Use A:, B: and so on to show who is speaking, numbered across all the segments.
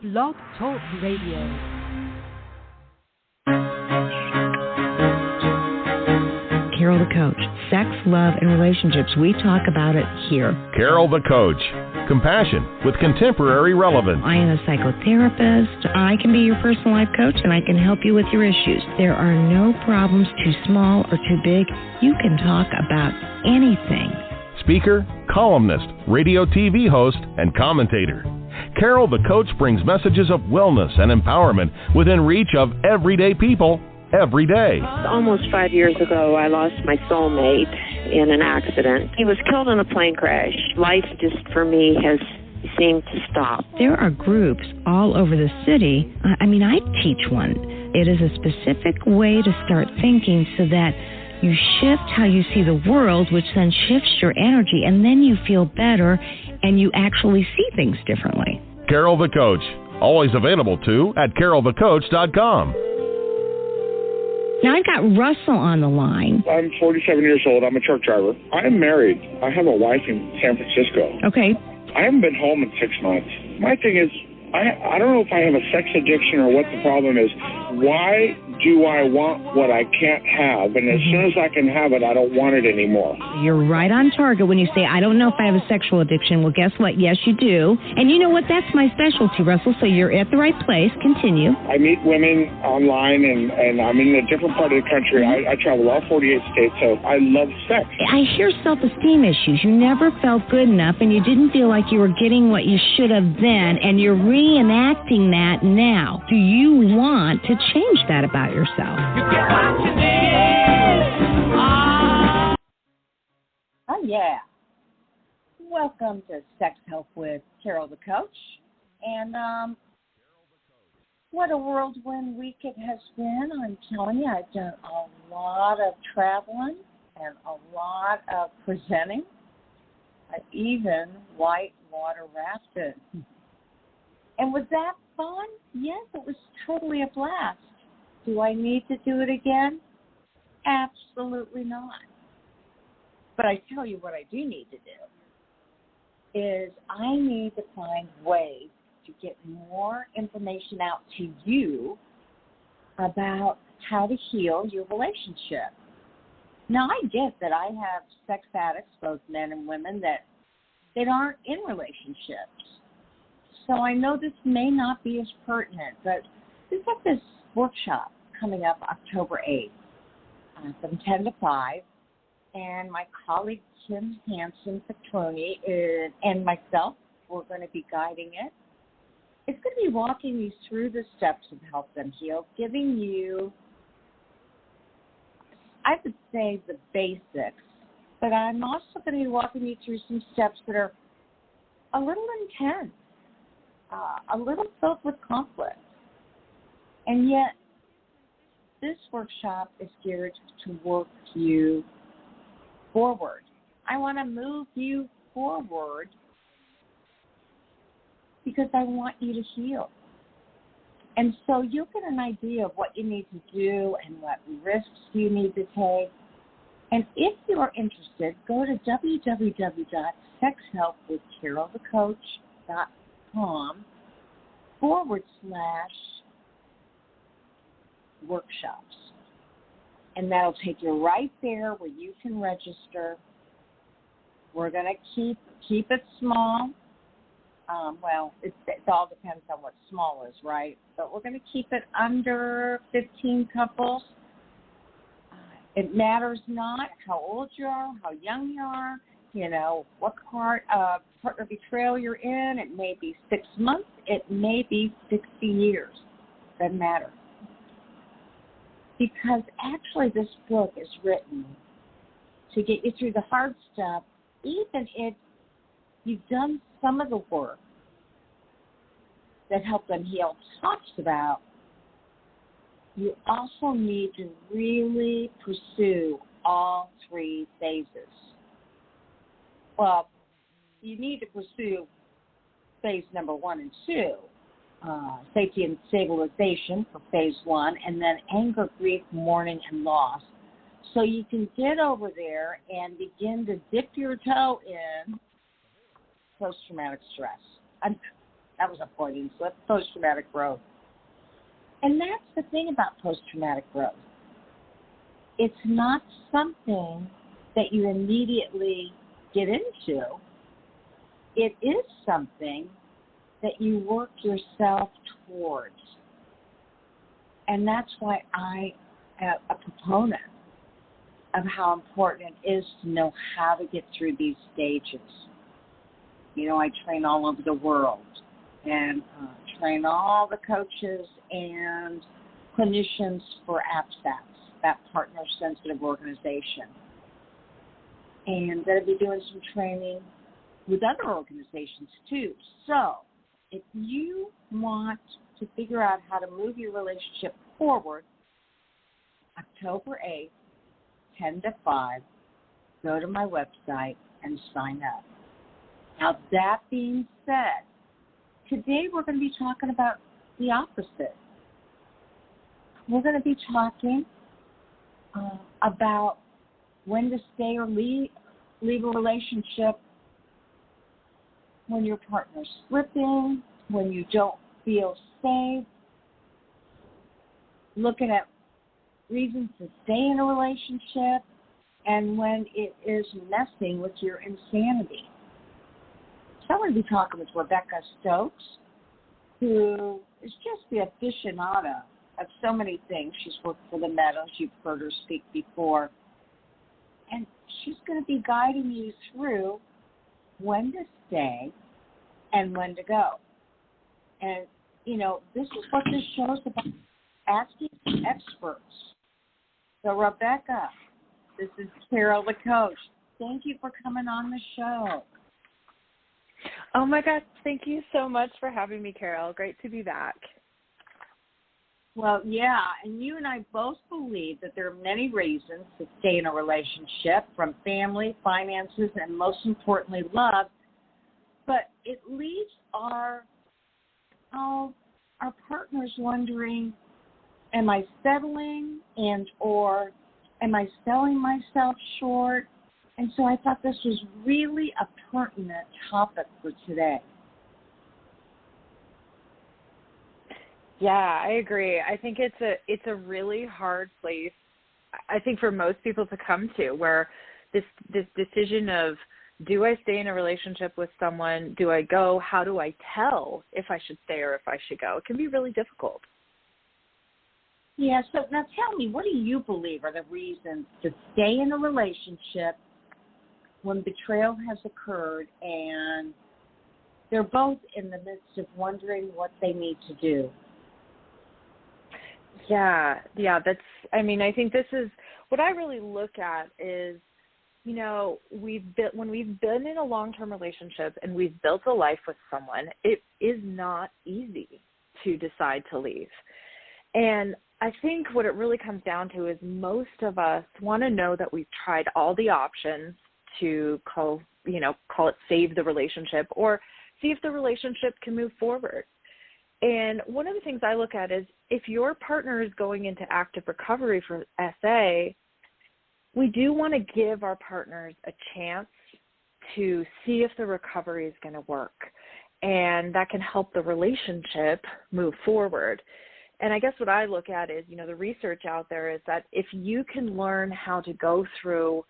A: Blog Talk Radio.
B: Carol the Coach. Sex, love, and relationships. We talk about it here.
C: Carol the Coach. Compassion with contemporary relevance.
B: I am a psychotherapist. I can be your personal life coach, and I can help you with your issues. There are no problems too small or too big. You can talk about anything.
C: Speaker, columnist, radio TV host, and commentator. Carol the Coach brings messages of wellness and empowerment within reach of everyday people every day.
D: Almost 5 years ago, I lost my soulmate in an accident. He was killed in a plane crash. Life just, for me, has seemed to stop.
B: There are groups all over the city. I teach one. It is a specific way to start thinking so that you shift how you see the world, which then shifts your energy, and then you feel better and you actually see things differently.
C: Carol the Coach. Always available, too, at carolthecoach.com.
B: Now, I've got Russell on the line.
E: I'm 47 years old. I'm a truck driver. I'm married. I have a wife in San Francisco.
B: Okay.
E: I haven't been home in 6 months. My thing is, I don't know if I have a sex addiction or what the problem is. Why do I want what I can't have? And as soon as I can have it, I don't want it anymore.
B: You're right on target when you say, I don't know if I have a sexual addiction. Well, guess what? Yes, you do. And you know what? That's my specialty, Russell, so you're at the right place. Continue.
E: I meet women online, and I'm in a different part of the country. I travel all 48 states, so I love sex.
B: I hear self-esteem issues. You never felt good enough, and you didn't feel like you were getting what you should have then, and you're reenacting that now. Do you want to change that about yourself?
F: Oh, yeah. Welcome to Sex Help with Carol the Coach. And what a whirlwind week it has been. I'm telling you, I've done a lot of traveling and a lot of presenting. I even whitewater rafted. And was that fun? Yes, it was totally a blast. Do I need to do it again? Absolutely not. But I tell you what I do need to do is I need to find ways to get more information out to you about how to heal your relationship. Now, I get that I have sex addicts, both men and women, that aren't in relationships. So I know this may not be as pertinent, but we've got this workshop coming up October 8th from 10 to 5, and my colleague Kim Hansen-Petroni and myself, we're going to be guiding it. It's going to be walking you through the steps of Help Them Heal, giving you, I would say, the basics, but I'm also going to be walking you through some steps that are a little intense, a little filled with conflict. And yet, this workshop is geared to work you forward. I want to move you forward because I want you to heal. And so you'll get an idea of what you need to do and what risks you need to take. And if you are interested, go to www.sexhelpwithcarolthecoach.com/workshops. And that'll take you right there where you can register. We're going to keep it small. It all depends on what small is, right? But we're going to keep it under 15 couples. It matters not how old you are, how young you are, what part of partner betrayal you're in. It may be 6 months. It may be 60 years. Doesn't matter. Because actually this book is written to get you through the hard stuff, even if you've done some of the work that Help Them Heal talks about. You also need to really pursue all 3 phases. Well, you need to pursue phase number 1 and 2, safety and stabilization for phase 1, and then anger, grief, mourning, and loss. So you can get over there and begin to dip your toe in post-traumatic stress. That was a Freudian slip. Post-traumatic growth. And that's the thing about post-traumatic growth. It's not something that you immediately get into. It is something that you work yourself towards. And that's why I am a proponent of how important it is to know how to get through these stages. You know, I train all over the world and train all the coaches and clinicians for APSATS, that partner-sensitive organization. And going to be doing some training with other organizations too. So if you want to figure out how to move your relationship forward, October 8th, 10 to 5, go to my website and sign up. Now, that being said, today we're going to be talking about the opposite. We're going to be talking about when to stay or leave a relationship when your partner's slipping, when you don't feel safe, looking at reasons to stay in a relationship, and when it is messing with your insanity. So I'm going to be talking with Rebecca Stokes, who is just the aficionado of so many things. She's worked for the Meadows. You've heard her speak before. And she's going to be guiding you through when to stay and when to go. And, you know, this is what this show is about, asking experts. So, Rebecca, this is Carol, the coach. Thank you for coming on the show.
G: Oh, my gosh. Thank you so much for having me, Carol. Great to be back.
F: Well, yeah, and you and I both believe that there are many reasons to stay in a relationship, from family, finances, and most importantly, love. But it leaves our partners wondering, am I settling and or am I selling myself short? And so I thought this was really a pertinent topic for today.
G: Yeah, I agree. I think it's a really hard place, I think, for most people to come to, where this decision of, do I stay in a relationship with someone? Do I go? How do I tell if I should stay or if I should go? It can be really difficult.
F: Yeah, so now tell me, what do you believe are the reasons to stay in a relationship when betrayal has occurred and they're both in the midst of wondering what they need to do?
G: Yeah, I think this is what I really look at is, you know, when we've been in a long-term relationship and we've built a life with someone, it is not easy to decide to leave. And I think what it really comes down to is most of us want to know that we've tried all the options to call it save the relationship or see if the relationship can move forward. And one of the things I look at is if your partner is going into active recovery for SA, we do want to give our partners a chance to see if the recovery is going to work. And that can help the relationship move forward. And I guess what I look at is, you know, the research out there is that if you can learn how to go through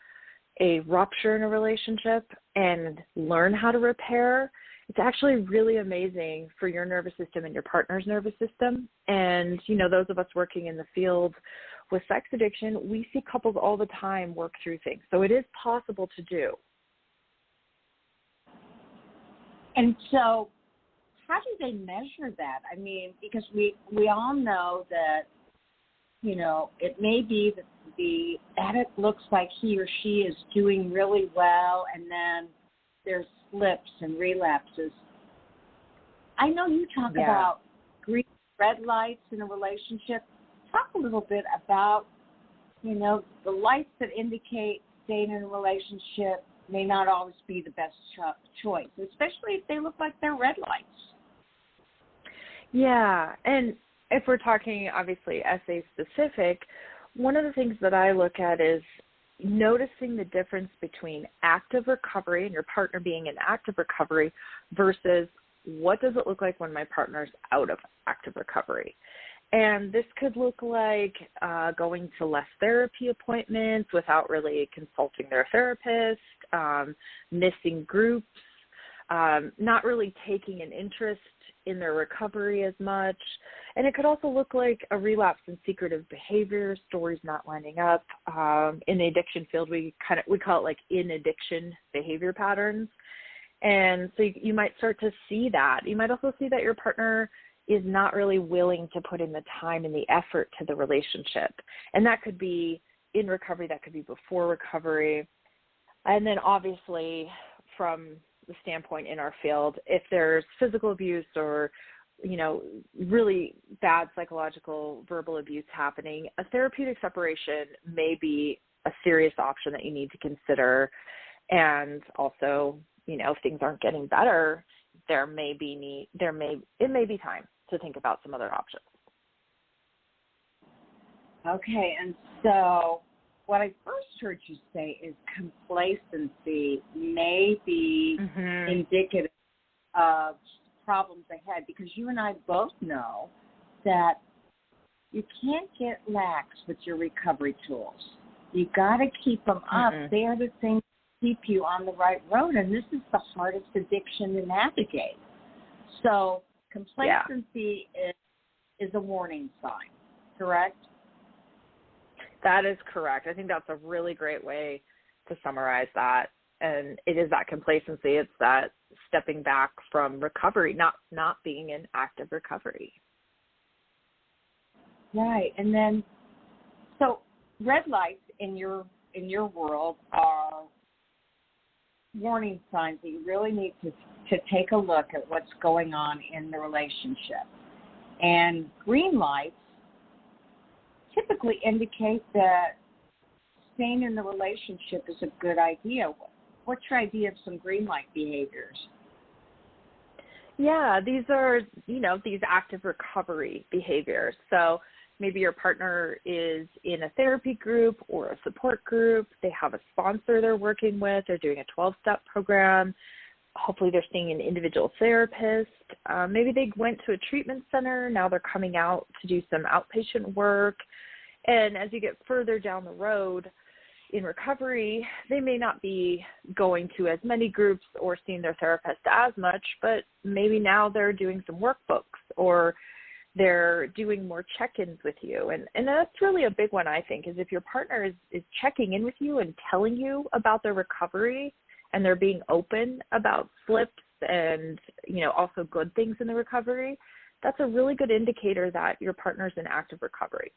G: a rupture in a relationship and learn how to repair, it's actually really amazing for your nervous system and your partner's nervous system. And, you know, those of us working in the field with sex addiction, we see couples all the time work through things. So it is possible to do.
F: And so how do they measure that? I mean, because we all know that, you know, it may be that the addict looks like he or she is doing really well, and then there's slips and relapses. I know you talk about green, red lights in a relationship. Talk a little bit about, you know, the lights that indicate staying in a relationship may not always be the best choice, especially if they look like they're red lights.
G: Yeah, and if we're talking obviously SA specific, one of the things that I look at is noticing the difference between active recovery and your partner being in active recovery versus what does it look like when my partner's out of active recovery? And this could look like going to less therapy appointments without really consulting their therapist, missing groups, not really taking an interest in their recovery as much. And it could also look like a relapse in secretive behavior, stories not lining up. In the addiction field, we call it like in addiction behavior patterns. And so you might start to see that. You might also see that your partner is not really willing to put in the time and the effort to the relationship. And that could be in recovery, that could be before recovery. And then obviously from the standpoint in our field, if there's physical abuse or, really bad psychological verbal abuse happening, a therapeutic separation may be a serious option that you need to consider. And also, if things aren't getting better, it may be time to think about some other options.
F: Okay, and so what I first heard you say is complacency may be indicative of problems ahead, because you and I both know that you can't get lax with your recovery tools. You got to keep them up. They are the things that keep you on the right road, and this is the hardest addiction to navigate. So complacency is a warning sign, correct?
G: That is correct. I think that's a really great way to summarize that. And it is that complacency. It's that stepping back from recovery, not being in active recovery. Right.
F: And then, so red lights in your world are warning signs that you really need to take a look at what's going on in the relationship. And green lights typically indicate that staying in the relationship is a good idea. What's your idea of some green light behaviors?
G: Yeah, these are, these active recovery behaviors. So maybe your partner is in a therapy group or a support group. They have a sponsor they're working with. They're doing a 12-step program. Hopefully they're seeing an individual therapist. Maybe they went to a treatment center. Now they're coming out to do some outpatient work. And as you get further down the road in recovery, they may not be going to as many groups or seeing their therapist as much, but maybe now they're doing some workbooks or they're doing more check-ins with you. And that's really a big one, I think, is if your partner is checking in with you and telling you about their recovery and they're being open about slips and, also good things in the recovery, that's a really good indicator that your partner's in active recovery.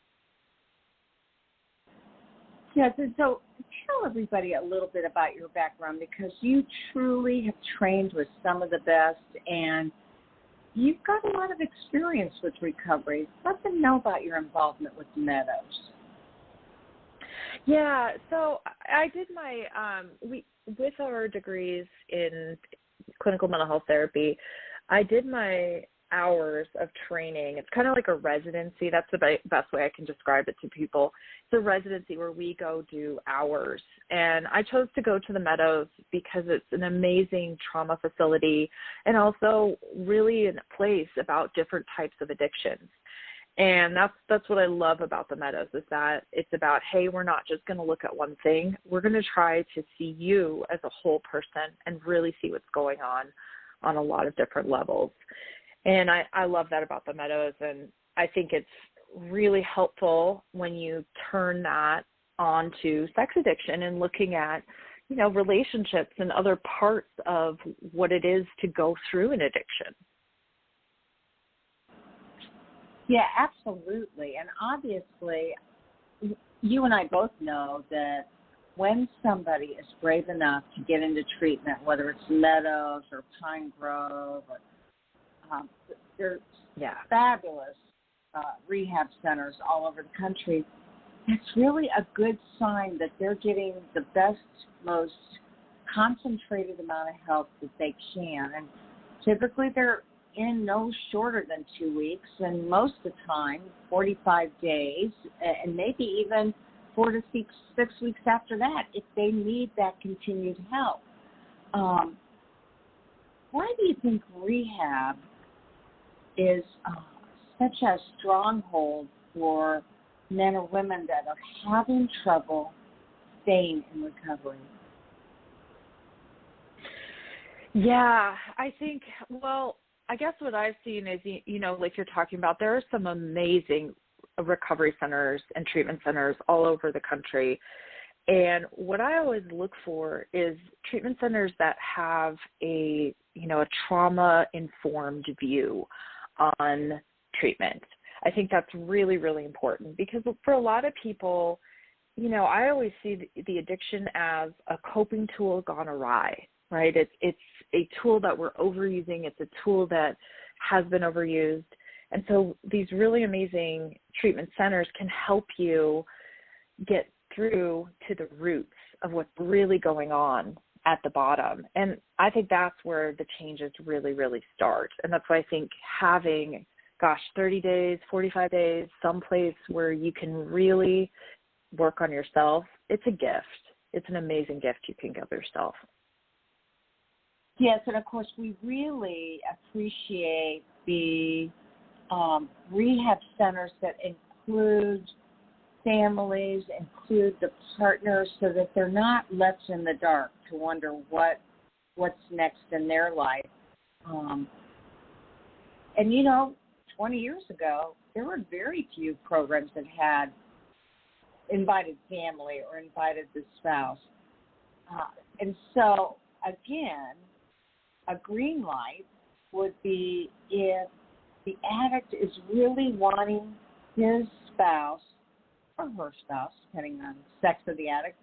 F: Yes, and so tell everybody a little bit about your background, because you truly have trained with some of the best, and you've got a lot of experience with recovery. Let them know about your involvement with Meadows.
G: Yeah, so I did my, with our degrees in clinical mental health therapy, I did my hours of training. It's kind of like a residency. That's the best way I can describe it to people. It's a residency where we go do hours. And I chose to go to the Meadows because it's an amazing trauma facility and also really a place about different types of addictions. And that's what I love about the Meadows, is that it's about, hey, we're not just going to look at one thing. We're going to try to see you as a whole person and really see what's going on a lot of different levels. And I love that about the Meadows, and I think it's really helpful when you turn that onto sex addiction and looking at, relationships and other parts of what it is to go through an addiction.
F: Yeah, absolutely. And obviously, you and I both know that when somebody is brave enough to get into treatment, whether it's Meadows or Pine Grove or there's fabulous rehab centers all over the country, it's really a good sign that they're getting the best, most concentrated amount of help that they can. And typically they're in no shorter than 2 weeks, and most of the time 45 days, and maybe even 4 to 6 weeks after that if they need that continued help. why do you think rehab is such a stronghold for men or women that are having trouble staying in recovery?
G: Yeah, I think, well, I guess what I've seen is, like you're talking about, there are some amazing recovery centers and treatment centers all over the country. And what I always look for is treatment centers that have a trauma-informed view on treatment. I think that's really, really important because for a lot of people, I always see the addiction as a coping tool gone awry, right? It's a tool that we're overusing. It's a tool that has been overused. And so these really amazing treatment centers can help you get through to the roots of what's really going on at the bottom. And I think that's where the changes really, really start. And that's why I think having, 30 days, 45 days, someplace where you can really work on yourself, it's a gift. It's an amazing gift you can give yourself.
F: Yes, and of course we really appreciate the rehab centers that include families, include the partners, so that they're not left in the dark to wonder what's next in their life. And 20 years ago, there were very few programs that had invited family or invited the spouse. And so, again, a green light would be if the addict is really wanting his spouse or her spouse, depending on the sex of the addict,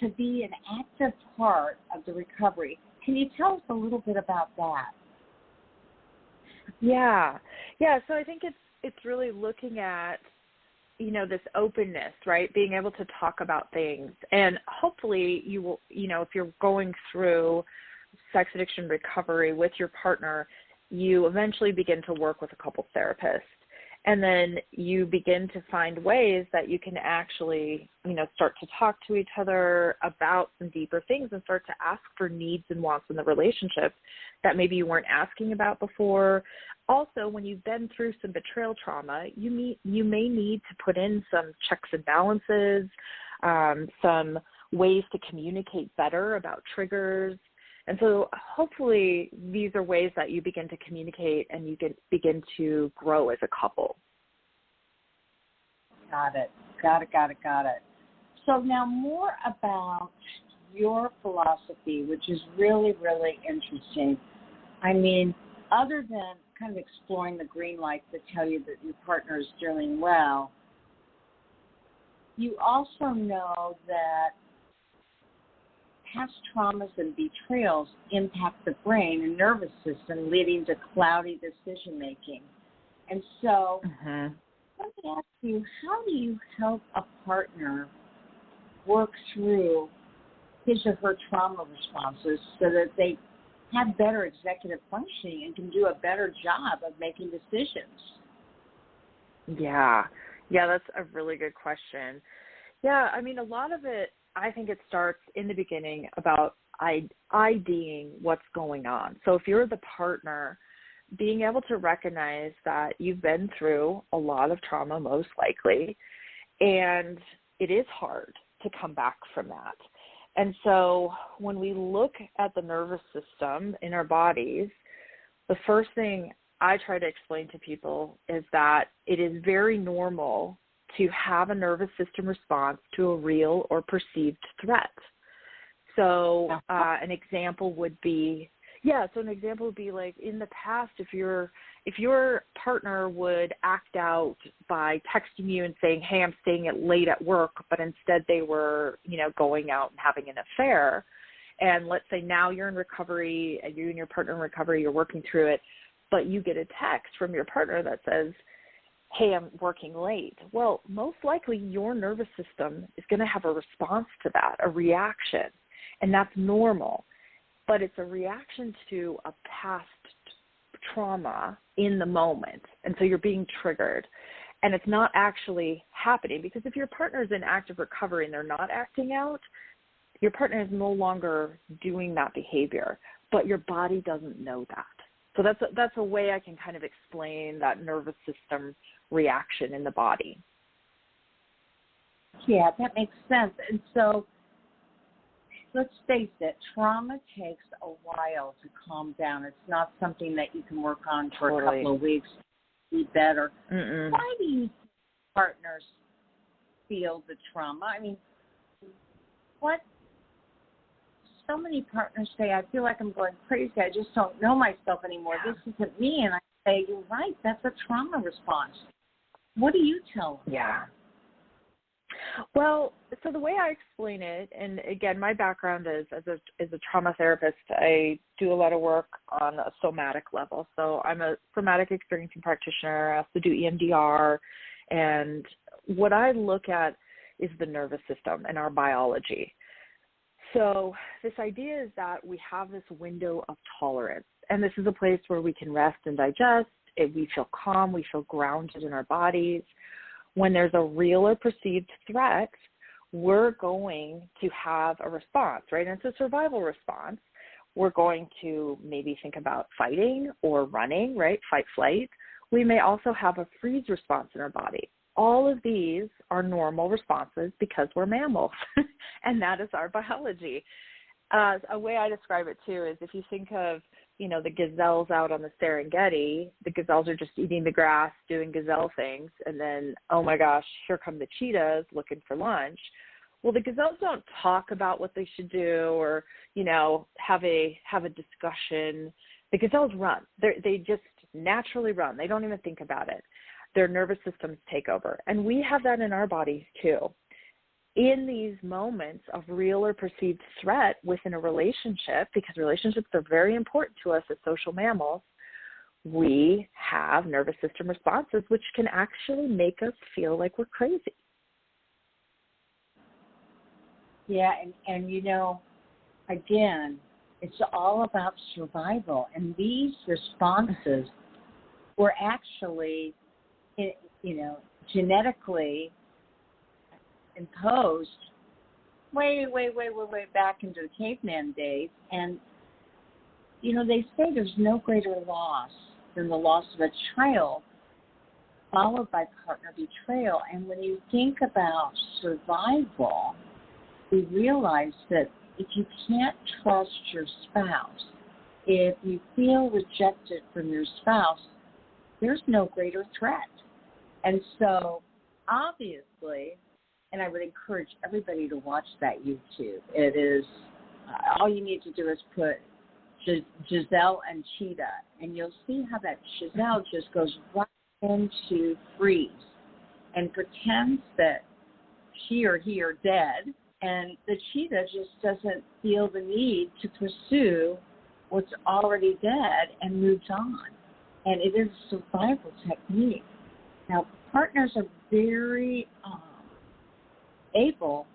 F: to be an active part of the recovery. Can you tell us a little bit about that?
G: Yeah. So I think it's really looking at, this openness, right? Being able to talk about things. And hopefully you will, if you're going through sex addiction recovery with your partner, you eventually begin to work with a couples therapist. And then you begin to find ways that you can actually, start to talk to each other about some deeper things and start to ask for needs and wants in the relationship that maybe you weren't asking about before. Also, when you've been through some betrayal trauma, you may need to put in some checks and balances, some ways to communicate better about triggers. And so hopefully these are ways that you begin to communicate and you can begin to grow as a couple.
F: Got it. So now more about your philosophy, which is really, really interesting. I mean, other than kind of exploring the green lights that tell you that your partner is doing well, you also know that past traumas and betrayals impact the brain and nervous system, leading to cloudy decision-making. And so let me ask you, how do you help a partner work through his or her trauma responses so that they have better executive functioning and can do a better job of making decisions?
G: Yeah, that's a really good question. Yeah, I mean, a lot of it, I think it starts in the beginning about IDing what's going on. So if you're the partner, being able to recognize that you've been through a lot of trauma, most likely, and it is hard to come back from that. And so when we look at the nervous system in our bodies, the first thing I try to explain to people is that it is very normal to have a nervous system response to a real or perceived threat. So an example would be like in the past, if your partner would act out by texting you and saying, hey, I'm staying late at work, but instead they were, going out and having an affair. And let's say now you're in recovery, and you and your partner in recovery, you're working through it, but you get a text from your partner that says, hey, I'm working late. Well, most likely your nervous system is going to have a response to that, a reaction, and that's normal. But it's a reaction to a past trauma in the moment, and so you're being triggered. And it's not actually happening, because if your partner is in active recovery and they're not acting out, your partner is no longer doing that behavior. but your body doesn't know that. So that's a way I can kind of explain that nervous system reaction in the body.
F: Yeah, that makes sense. And so let's face it, trauma takes a while to calm down. It's not something that you can work on for a couple of weeks to be better.
G: Mm-mm.
F: Why do you think partners feel the trauma? I mean, so many partners say, I feel like I'm going crazy. I just don't know myself anymore. This isn't me. And I say, you're right. That's a trauma response. What do you tell them?
G: Yeah. Well, so the way I explain it, and again, my background is as a trauma therapist, I do a lot of work on a somatic level. So I'm a somatic experiencing practitioner. I also do EMDR. And what I look at is the nervous system and our biology. So this idea is that we have this window of tolerance, and this is a place where we can rest and digest. We feel calm. We feel grounded in our bodies. When there's a real or perceived threat, we're going to have a response, right? And it's a survival response. We're going to maybe think about fighting or running, right? Fight, flight. We may also have a freeze response in our body. All of these are normal responses because we're mammals, and that is our biology. A way I describe it, too, is if you think of, the gazelles out on the Serengeti, the gazelles are just eating the grass, doing gazelle things, and then, oh, my gosh, here come the cheetahs looking for lunch. Well, the gazelles don't talk about what they should do or, have a discussion. The gazelles run. They just naturally run. They don't even think about it. Their nervous systems take over. And we have that in our bodies, too. In these moments of real or perceived threat within a relationship, because relationships are very important to us as social mammals, we have nervous system responses which can actually make us feel like we're crazy.
F: Yeah, and again, it's all about survival. And these responses were actually, genetically imposed way back into the caveman days. And, they say there's no greater loss than the loss of a child followed by partner betrayal. And when you think about survival, we realize that if you can't trust your spouse, if you feel rejected from your spouse, there's no greater threat. And so, obviously, and I would encourage everybody to watch that YouTube. It is, all you need to do is put Giselle and Cheetah, and you'll see how that Giselle just goes right into freeze and pretends that she or he are dead, and the cheetah just doesn't feel the need to pursue what's already dead and moves on. And it is a survival technique. Now, partners are very able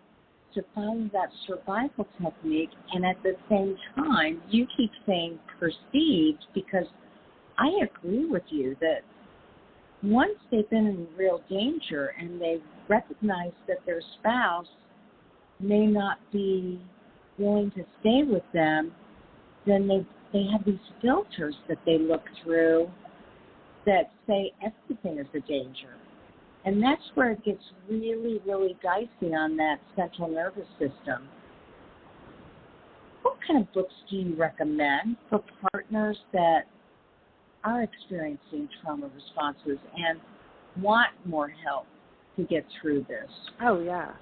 F: to follow that survival technique, and at the same time, you keep saying perceived, because I agree with you that once they've been in real danger and they recognize that their spouse may not be willing to stay with them, then they have these filters that they look through that say everything is a danger. And that's where it gets really, really dicey on that central nervous system. What kind of books do you recommend for partners that are experiencing trauma responses and want more help to get through this?
G: Oh, yeah.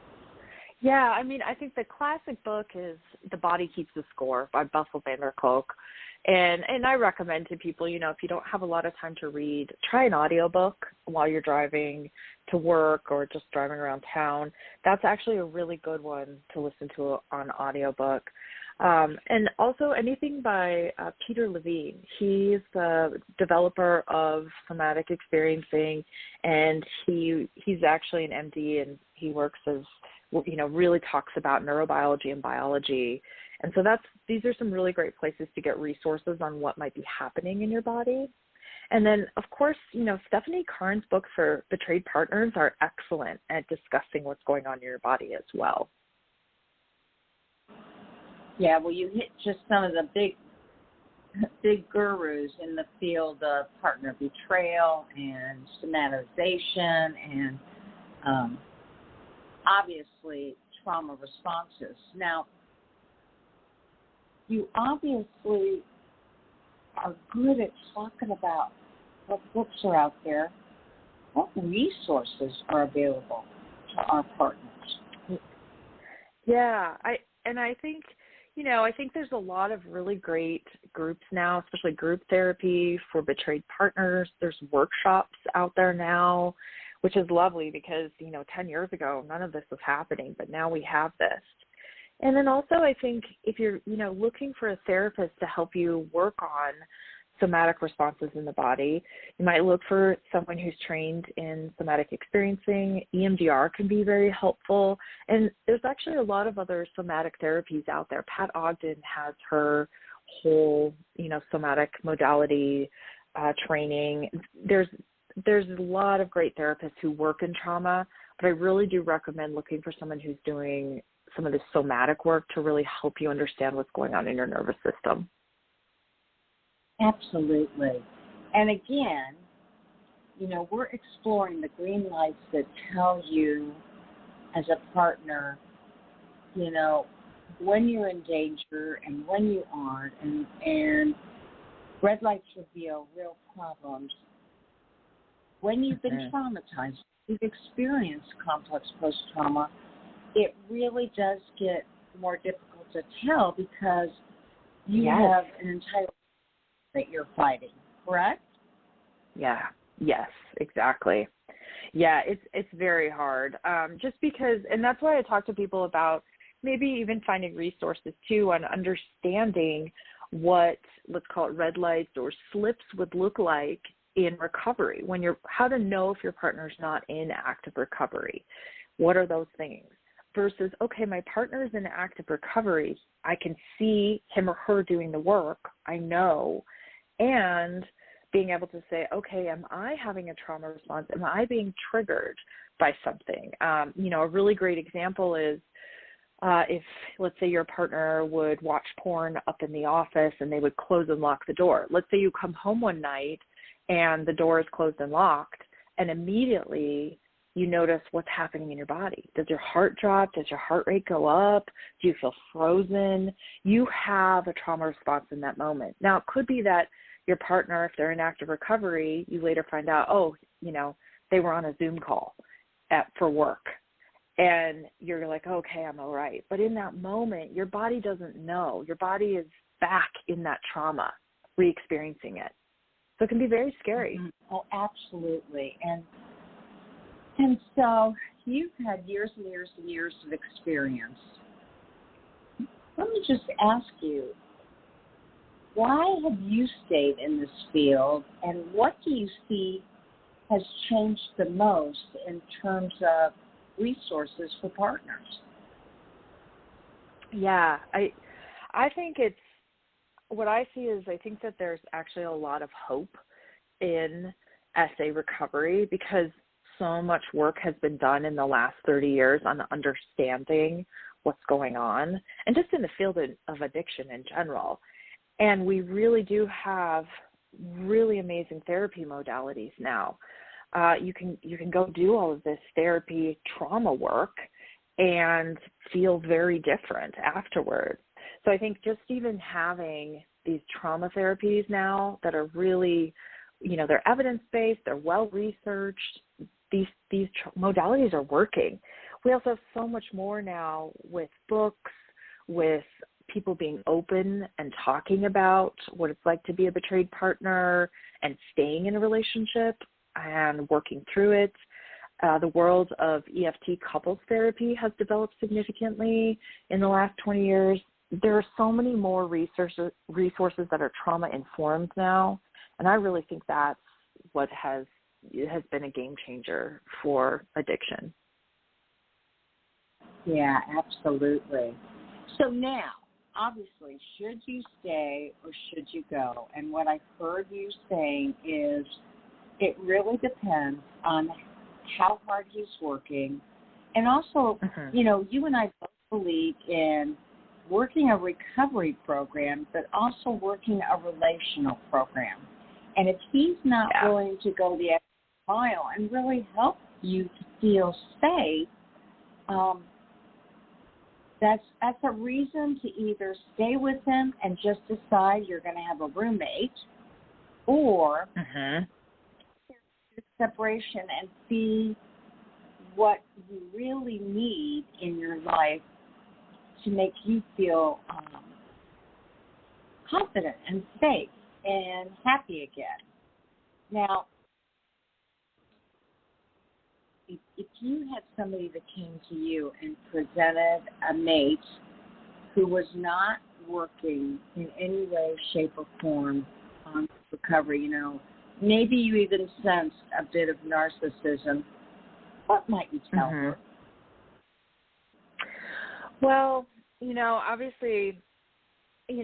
G: Yeah, I think the classic book is The Body Keeps the Score by Bessel van der Kolk. And I recommend to people, if you don't have a lot of time to read, try an audiobook while you're driving to work or just driving around town. That's actually a really good one to listen to on audiobook. And also anything by Peter Levine. He's the developer of somatic experiencing, and he's actually an MD, and he works as, really talks about neurobiology and biology. And so these are some really great places to get resources on what might be happening in your body. And then, of course, Stephanie Karn's books for betrayed partners are excellent at discussing what's going on in your body as well.
F: Yeah, well, you hit just some of the big big gurus in the field of partner betrayal and somatization and obviously trauma responses. Now, you obviously are good at talking about what books are out there, what resources are available to our partners.
G: Yeah, I think, I think there's a lot of really great groups now, especially group therapy for betrayed partners. There's workshops out there now, which is lovely because, 10 years ago, none of this was happening, but now we have this. And then also I think if you're, looking for a therapist to help you work on somatic responses in the body, you might look for someone who's trained in somatic experiencing. EMDR can be very helpful. And there's actually a lot of other somatic therapies out there. Pat Ogden has her whole, somatic modality training. There's a lot of great therapists who work in trauma, but I really do recommend looking for someone who's doing some of the somatic work to really help you understand what's going on in your nervous system.
F: Absolutely. And again, we're exploring the green lights that tell you as a partner, when you're in danger and when you aren't. And red lights reveal real problems. When you've been traumatized, you've experienced complex post-trauma, it really does get more difficult to tell because you have an entire that you're fighting, correct?
G: Yeah. Yes, exactly. Yeah, it's very hard. Just because, and that's why I talk to people about maybe even finding resources too on understanding what, let's call it red lights or slips would look like in recovery. How to know if your partner's not in active recovery. What are those things? Versus, okay, my partner's in active recovery. I can see him or her doing the work. I know. And being able to say, okay, am I having a trauma response? Am I being triggered by something? A really great example is if, let's say, your partner would watch porn up in the office and they would close and lock the door. Let's say you come home one night and the door is closed and locked, and immediately you notice what's happening in your body. Does your heart drop? Does your heart rate go up? Do you feel frozen? You have a trauma response in that moment. Now, it could be that your partner, if they're in active recovery, you later find out, they were on a Zoom call for work. And you're like, okay, I'm all right. But in that moment, your body doesn't know. Your body is back in that trauma, re-experiencing it. So it can be very scary.
F: Mm-hmm. Oh, absolutely. And so you've had years and years and years of experience. Let me just ask you, why have you stayed in this field, and what do you see has changed the most in terms of resources for partners?
G: Yeah, I think what I see is I think that there's actually a lot of hope in SA recovery because so much work has been done in the last 30 years on understanding what's going on and just in the field of addiction in general. And we really do have really amazing therapy modalities now. You can go do all of this therapy trauma work and feel very different afterwards. So I think just even having these trauma therapies now that are really, they're evidence-based, they're well-researched, these modalities are working. We also have so much more now with books, with people being open and talking about what it's like to be a betrayed partner and staying in a relationship and working through it. The world of EFT couples therapy has developed significantly in the last 20 years. There are so many more resources that are trauma-informed now, and I really think that's what has been a game changer for addiction.
F: Yeah, absolutely. So now, obviously, should you stay or should you go? And what I've heard you saying is it really depends on how hard he's working. And also, you and I both believe in working a recovery program, but also working a relational program. And if he's not willing to go the extra mile and really help you to feel safe, that's a reason to either stay with him and just decide you're going to have a roommate, or separation and see what you really need in your life to make you feel confident and safe and happy again. Now, if you had somebody that came to you and presented a mate who was not working in any way, shape, or form on recovery, maybe you even sensed a bit of narcissism, what might you tell her?
G: Well, obviously,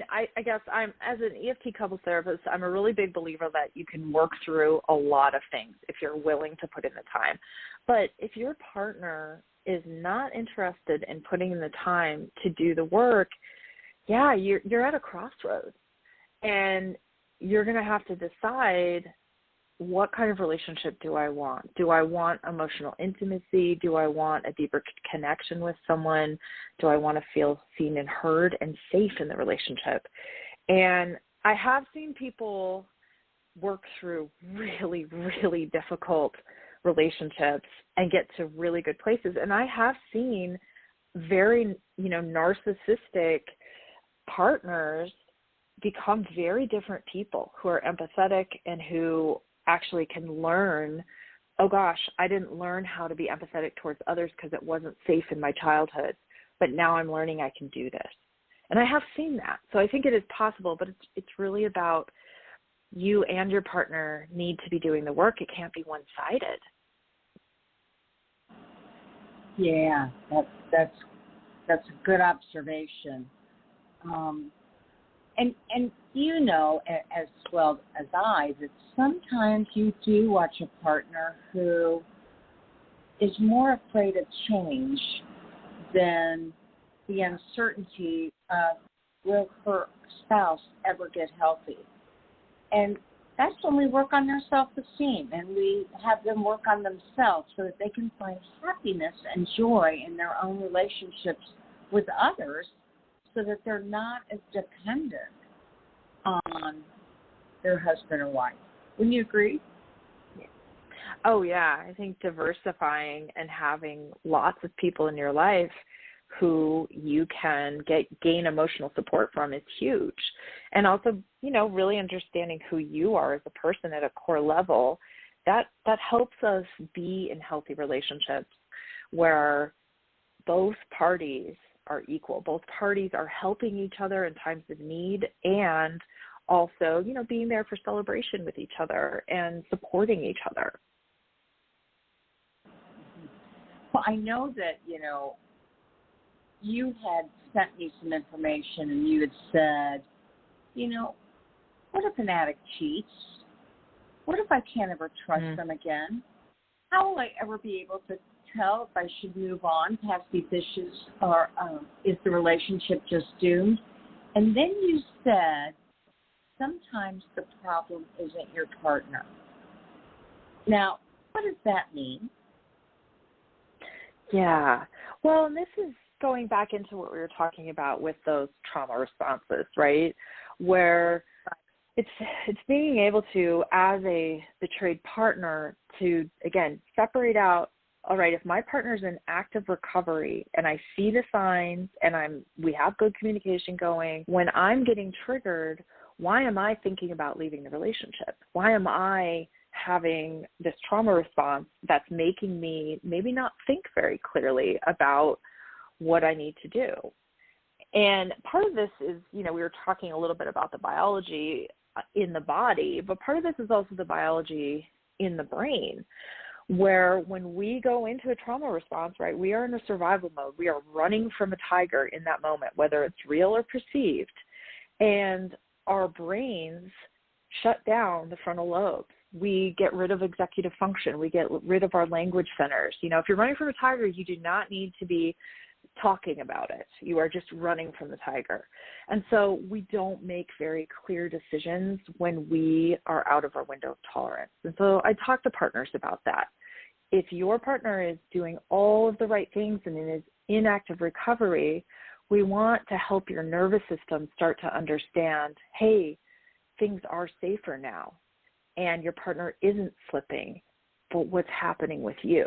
G: I guess I'm, as an EFT couples therapist, I'm a really big believer that you can work through a lot of things if you're willing to put in the time. But if your partner is not interested in putting in the time to do the work, you're at a crossroads. And you're going to have to decide, what kind of relationship do I want? Do I want emotional intimacy? Do I want a deeper connection with someone? Do I want to feel seen and heard and safe in the relationship? And I have seen people work through really, really difficult relationships and get to really good places. And I have seen very, narcissistic partners become very different people who are empathetic and who actually can learn, oh gosh, I didn't learn how to be empathetic towards others because it wasn't safe in my childhood, but now I'm learning I can do this. And I have seen that. So I think it is possible, but it's really about you and your partner need to be doing the work. It can't be one-sided.
F: Yeah, that's a good observation. And as well as I, that sometimes you do watch a partner who is more afraid of change than the uncertainty of, will her spouse ever get healthy? And that's when we work on their self-esteem and we have them work on themselves so that they can find happiness and joy in their own relationships with others, so that they're not as dependent on their husband or wife. Wouldn't you agree?
G: Oh, yeah. I think diversifying and having lots of people in your life who you can gain emotional support from is huge. And also, really understanding who you are as a person at a core level, that helps us be in healthy relationships where both parties are equal. Both parties are helping each other in times of need and also, being there for celebration with each other and supporting each other.
F: Well, I know that, you had sent me some information and you had said, what if an addict cheats? What if I can't ever trust them again? How will I ever be able to tell if I should move on past these issues, or is the relationship just doomed? And then you said, sometimes the problem isn't your partner. Now, what does that mean?
G: Yeah. Well, and this is going back into what we were talking about with those trauma responses, right? Where it's being able to, as a betrayed partner, to, again, separate out, all right, if my partner's in active recovery and I see the signs and we have good communication going, when I'm getting triggered, why am I thinking about leaving the relationship? Why am I having this trauma response that's making me maybe not think very clearly about what I need to do? And part of this is, we were talking a little bit about the biology in the body, but part of this is also the biology in the brain, where when we go into a trauma response, right, we are in a survival mode. We are running from a tiger in that moment, whether it's real or perceived. And our brains shut down the frontal lobes. We get rid of executive function. We get rid of our language centers. If you're running from a tiger, you do not need to be talking about it. You are just running from the tiger. And so we don't make very clear decisions when we are out of our window of tolerance. And so I talk to partners about that. If your partner is doing all of the right things and is in active recovery, we want to help your nervous system start to understand, hey, things are safer now, and your partner isn't slipping, but what's happening with you?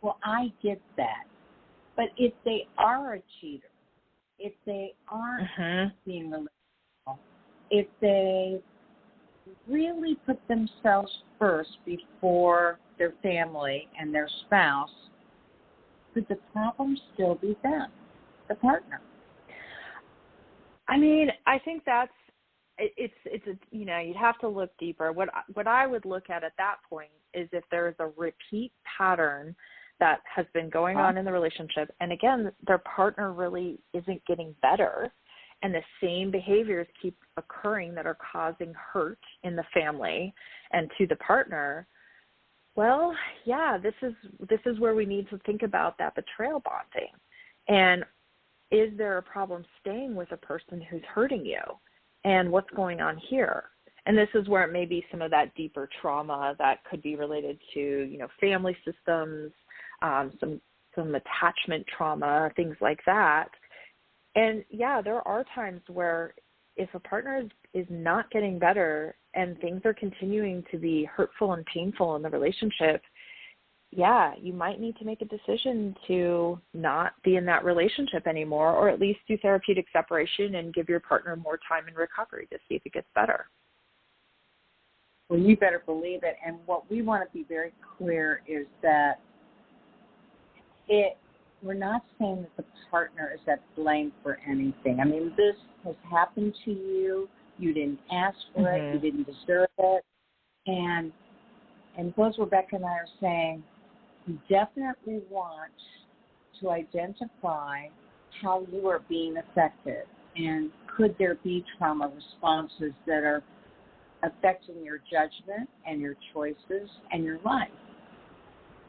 F: Well, I get that. But if they are a cheater, if they aren't being relational, if they really put themselves first before their family and their spouse, could the problem still be them, the partner?
G: I mean, I think that's it's a, you know, you'd have to look deeper. What I would look at that point is if there is a repeat pattern that has been going on in the relationship, and again, their partner really isn't getting better, and the same behaviors keep occurring that are causing hurt in the family and to the partner. Well, yeah, this is where we need to think about that betrayal bonding. And is there a problem staying with a person who's hurting you? And what's going on here? And this is where it may be some of that deeper trauma that could be related to, you know, family systems, some attachment trauma, things like that. And yeah, there are times where if a partner is not getting better and things are continuing to be hurtful and painful in the relationship, yeah, you might need to make a decision to not be in that relationship anymore, or at least do therapeutic separation and give your partner more time in recovery to see if it gets better.
F: Well, you better believe it. And what we want to be very clear is that we're not saying that the partner is at blame for anything. I mean, this has happened to you. You didn't ask for it. You didn't deserve it. And both Rebecca and I are saying we definitely want to identify how you are being affected, and could there be trauma responses that are affecting your judgment and your choices and your life.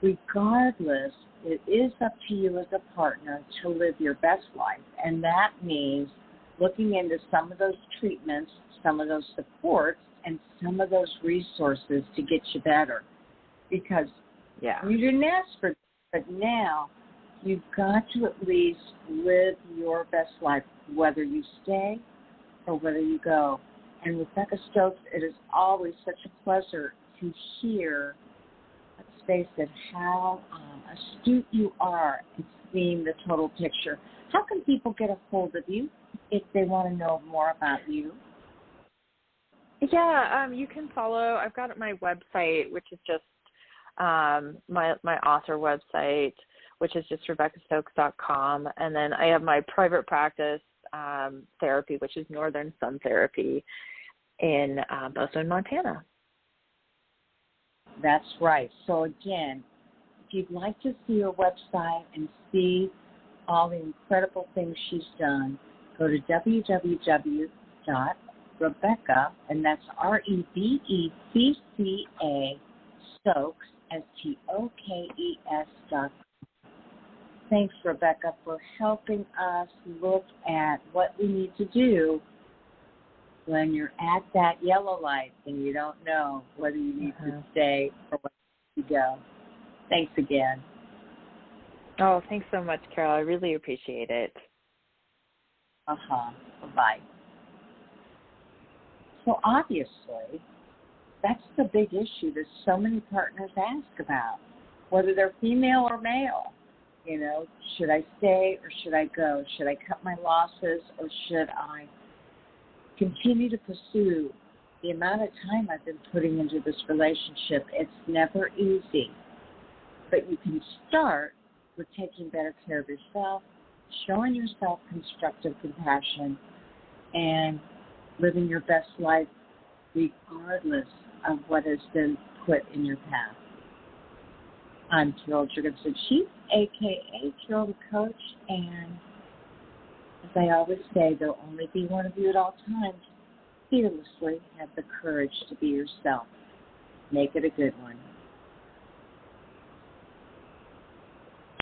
F: Regardless, it is up to you as a partner to live your best life, and that means looking into some of those treatments, some of those supports, and some of those resources to get you better. Because you didn't ask for it, but now you've got to at least live your best life, whether you stay or whether you go. And Rebecca Stokes, it is always such a pleasure to hear, let's face it, how astute you are in seeing the total picture. How can people get a hold of you if they want to know more about you?
G: Yeah, you can follow. I've got my website, which is just my author website, which is just RebeccaStokes.com. And then I have my private practice therapy, which is Northern Sun Therapy in Bozeman, Montana.
F: That's right. So again, if you'd like to see her website and see all the incredible things she's done, go to www.Rebecca, and that's REBECCA Stokes, STOKES.com. Thanks, Rebecca, for helping us look at what we need to do when you're at that yellow light and you don't know whether you need to stay or whether you go. Thanks again.
G: Oh, thanks so much, Carol. I really appreciate it.
F: Bye-bye. So obviously, that's the big issue that so many partners ask about, whether they're female or male. You know, should I stay or should I go? Should I cut my losses or should I continue to pursue? The amount of time I've been putting into this relationship, it's never easy. But you can start with taking better care of yourself, showing yourself constructive compassion, and living your best life regardless of what has been put in your path. I'm Carol Jurgensen-Sheep, a.k.a. Carol the Coach, and as I always say, there'll only be one of you at all times. Fearlessly have the courage to be yourself. Make it a good one.